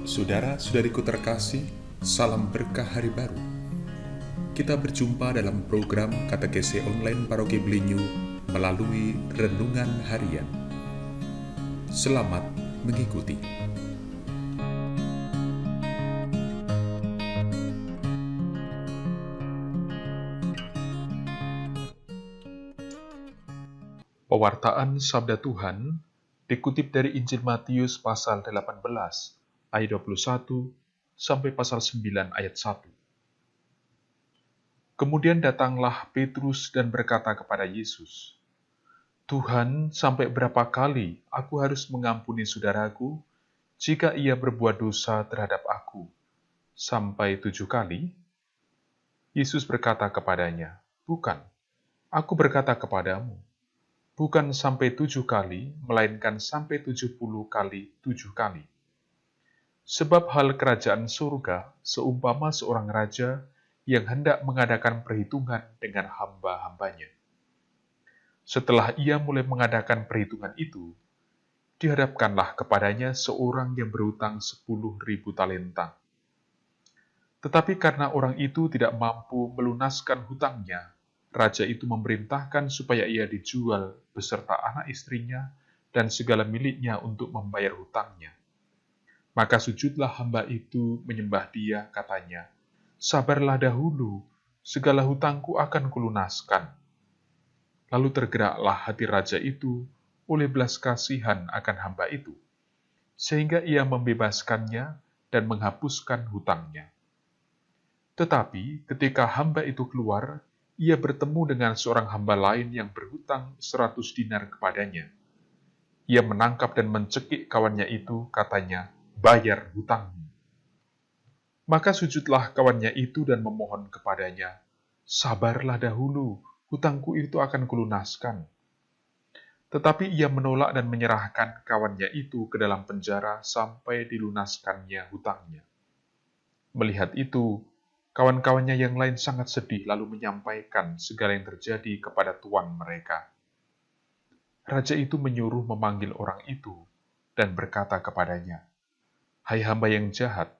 Saudara-saudariku terkasih, salam berkah hari baru. Kita berjumpa dalam program Katekese Online Paroki Belinyu melalui Renungan Harian. Selamat mengikuti. Pewartaan Sabda Tuhan dikutip dari Injil Matius pasal 18 ayat 21 sampai pasal 9 ayat 1. Kemudian datanglah Petrus dan berkata kepada Yesus, "Tuhan, sampai berapa kali aku harus mengampuni saudaraku jika ia berbuat dosa terhadap aku? Sampai 7 kali?" Yesus berkata kepadanya, "Bukan, aku berkata kepadamu, bukan sampai 7 kali, melainkan sampai 70 kali 7 kali. Sebab hal kerajaan surga seumpama seorang raja yang hendak mengadakan perhitungan dengan hamba-hambanya. Setelah ia mulai mengadakan perhitungan itu, dihadapkanlah kepadanya seorang yang berhutang 10.000 talenta. Tetapi karena orang itu tidak mampu melunaskan hutangnya, raja itu memerintahkan supaya ia dijual beserta anak istrinya dan segala miliknya untuk membayar hutangnya. Maka sujudlah hamba itu menyembah dia, katanya, 'Sabarlah dahulu, segala hutangku akan kulunaskan.' Lalu tergeraklah hati raja itu oleh belas kasihan akan hamba itu, sehingga ia membebaskannya dan menghapuskan hutangnya. Tetapi ketika hamba itu keluar, ia bertemu dengan seorang hamba lain yang berhutang 100 dinar kepadanya. Ia menangkap dan mencekik kawannya itu, katanya, 'Bayar hutangmu.' Maka sujudlah kawannya itu dan memohon kepadanya, 'Sabarlah dahulu, hutangku itu akan kulunaskan.' Tetapi ia menolak dan menyerahkan kawannya itu ke dalam penjara sampai dilunaskannya hutangnya. Melihat itu, kawan-kawannya yang lain sangat sedih lalu menyampaikan segala yang terjadi kepada tuan mereka. Raja itu menyuruh memanggil orang itu dan berkata kepadanya, 'Hai hamba yang jahat,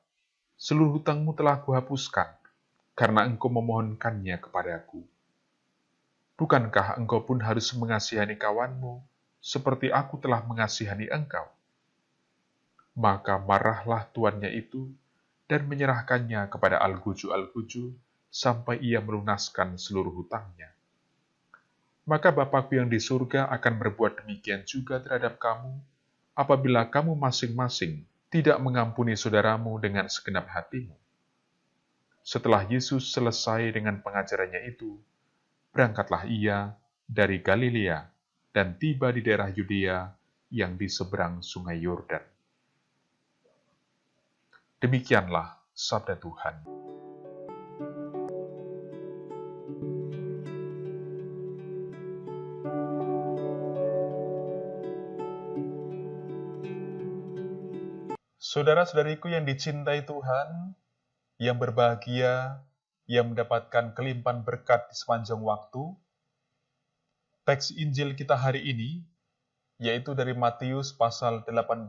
seluruh hutangmu telah kuhapuskan karena engkau memohonkannya kepadaku. Bukankah engkau pun harus mengasihani kawanmu seperti aku telah mengasihani engkau?' Maka marahlah tuannya itu dan menyerahkannya kepada Al-Guju sampai ia melunaskan seluruh hutangnya. Maka Bapakku yang di surga akan berbuat demikian juga terhadap kamu, apabila kamu masing-masing tidak mengampuni saudaramu dengan segenap hatimu." Setelah Yesus selesai dengan pengajarannya itu, berangkatlah ia dari Galilea dan tiba di daerah Yudea yang di seberang sungai Yordan. Demikianlah sabda Tuhan. Saudara-saudariku yang dicintai Tuhan, yang berbahagia, yang mendapatkan kelimpahan berkat di sepanjang waktu, teks Injil kita hari ini, yaitu dari Matius pasal 18,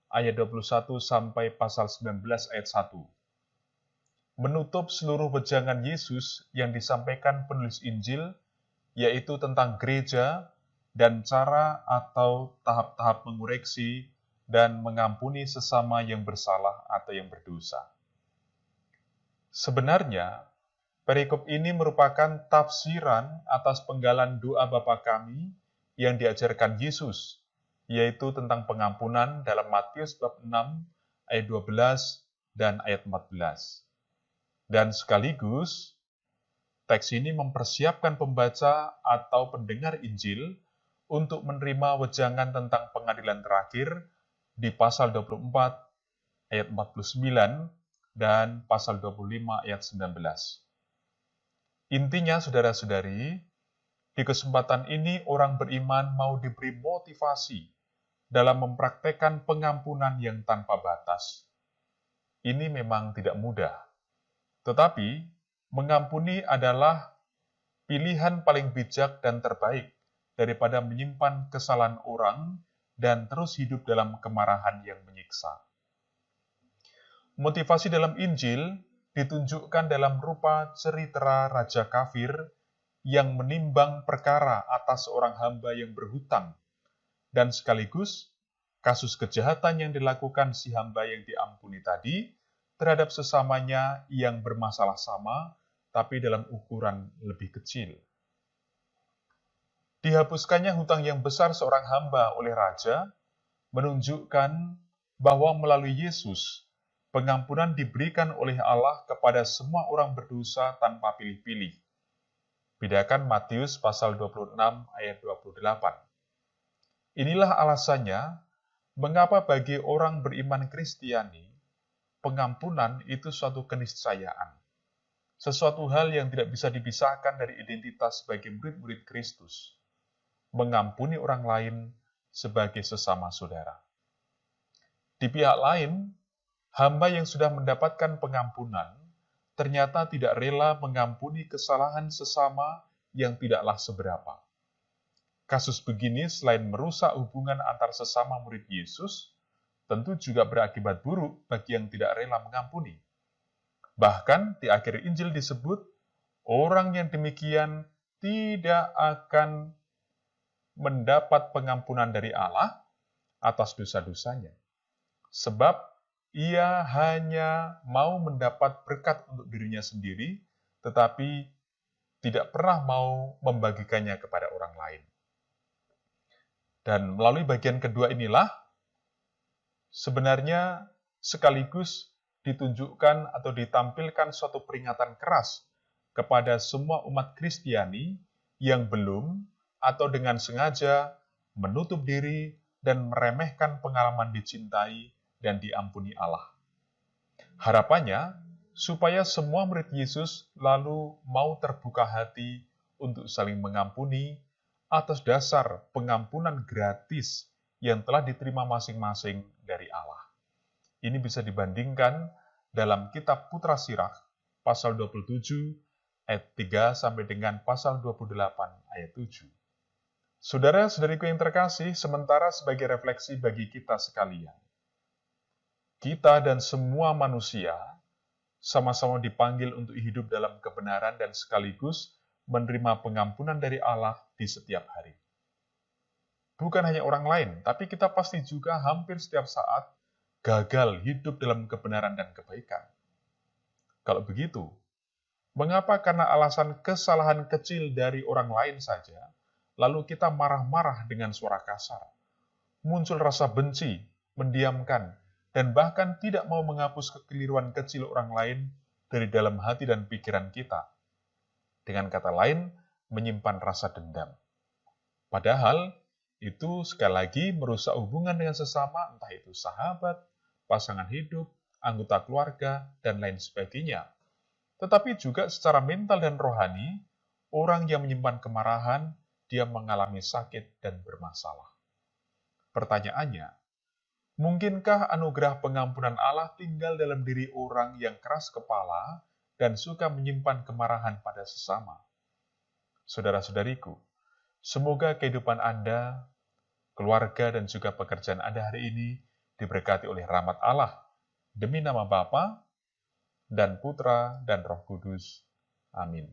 ayat 21 sampai pasal 19 ayat 1. Menutup seluruh wejangan Yesus yang disampaikan penulis Injil, yaitu tentang gereja dan cara atau tahap-tahap mengoreksi dan mengampuni sesama yang bersalah atau yang berdosa. Sebenarnya, perikop ini merupakan tafsiran atas penggalan doa Bapa kami yang diajarkan Yesus, yaitu tentang pengampunan dalam Matius bab 6 ayat 12 dan ayat 14. Dan sekaligus, teks ini mempersiapkan pembaca atau pendengar Injil untuk menerima wejangan tentang pengadilan terakhir di pasal 24 ayat 49 dan pasal 25 ayat 19. Intinya, saudara-saudari, di kesempatan ini orang beriman mau diberi motivasi dalam mempraktekkan pengampunan yang tanpa batas. Ini memang tidak mudah, tetapi mengampuni adalah pilihan paling bijak dan terbaik daripada menyimpan kesalahan orang dan terus hidup dalam kemarahan yang menyiksa. Motivasi dalam Injil ditunjukkan dalam rupa cerita raja kafir yang menimbang perkara atas seorang hamba yang berhutang, dan sekaligus kasus kejahatan yang dilakukan si hamba yang diampuni tadi terhadap sesamanya yang bermasalah sama, tapi dalam ukuran lebih kecil. Dihapuskannya hutang yang besar seorang hamba oleh raja menunjukkan bahwa melalui Yesus, pengampunan diberikan oleh Allah kepada semua orang berdosa tanpa pilih-pilih. Bedakan Matius pasal 26 ayat 28. Inilah alasannya mengapa bagi orang beriman Kristiani, pengampunan itu suatu keniscayaan. Sesuatu hal yang tidak bisa dipisahkan dari identitas sebagai murid-murid Kristus. Mengampuni orang lain sebagai sesama saudara. Di pihak lain, hamba yang sudah mendapatkan pengampunan ternyata tidak rela mengampuni kesalahan sesama yang tidaklah seberapa. Kasus begini selain merusak hubungan antar sesama murid Yesus, tentu juga berakibat buruk bagi yang tidak rela mengampuni. Bahkan di akhir Injil disebut, orang yang demikian tidak akan mendapat pengampunan dari Allah atas dosa-dosanya. Sebab ia hanya mau mendapat berkat untuk dirinya sendiri, tetapi tidak pernah mau membagikannya kepada orang lain. Dan melalui bagian kedua inilah, sebenarnya sekaligus ditunjukkan atau ditampilkan suatu peringatan keras kepada semua umat Kristiani yang belum atau dengan sengaja menutup diri dan meremehkan pengalaman dicintai dan diampuni Allah. Harapannya, supaya semua murid Yesus lalu mau terbuka hati untuk saling mengampuni atas dasar pengampunan gratis yang telah diterima masing-masing dari Allah. Ini bisa dibandingkan dalam kitab Putra Sirah, pasal 27, ayat 3 sampai dengan pasal 28, ayat 7. Saudara-saudariku yang terkasih, sementara sebagai refleksi bagi kita sekalian, kita dan semua manusia sama-sama dipanggil untuk hidup dalam kebenaran dan sekaligus menerima pengampunan dari Allah di setiap hari. Bukan hanya orang lain, tapi kita pasti juga hampir setiap saat gagal hidup dalam kebenaran dan kebaikan. Kalau begitu, mengapa karena alasan kesalahan kecil dari orang lain saja, lalu kita marah-marah dengan suara kasar, muncul rasa benci, mendiamkan, dan bahkan tidak mau menghapus kekeliruan kecil orang lain dari dalam hati dan pikiran kita. Dengan kata lain, menyimpan rasa dendam. Padahal, itu sekali lagi merusak hubungan dengan sesama, entah itu sahabat, pasangan hidup, anggota keluarga, dan lain sebagainya. Tetapi juga secara mental dan rohani, orang yang menyimpan kemarahan, dia mengalami sakit dan bermasalah. Pertanyaannya, mungkinkah anugerah pengampunan Allah tinggal dalam diri orang yang keras kepala dan suka menyimpan kemarahan pada sesama? Saudara-saudariku, semoga kehidupan Anda, keluarga, dan juga pekerjaan Anda hari ini diberkati oleh rahmat Allah, demi nama Bapa dan Putra dan Roh Kudus. Amin.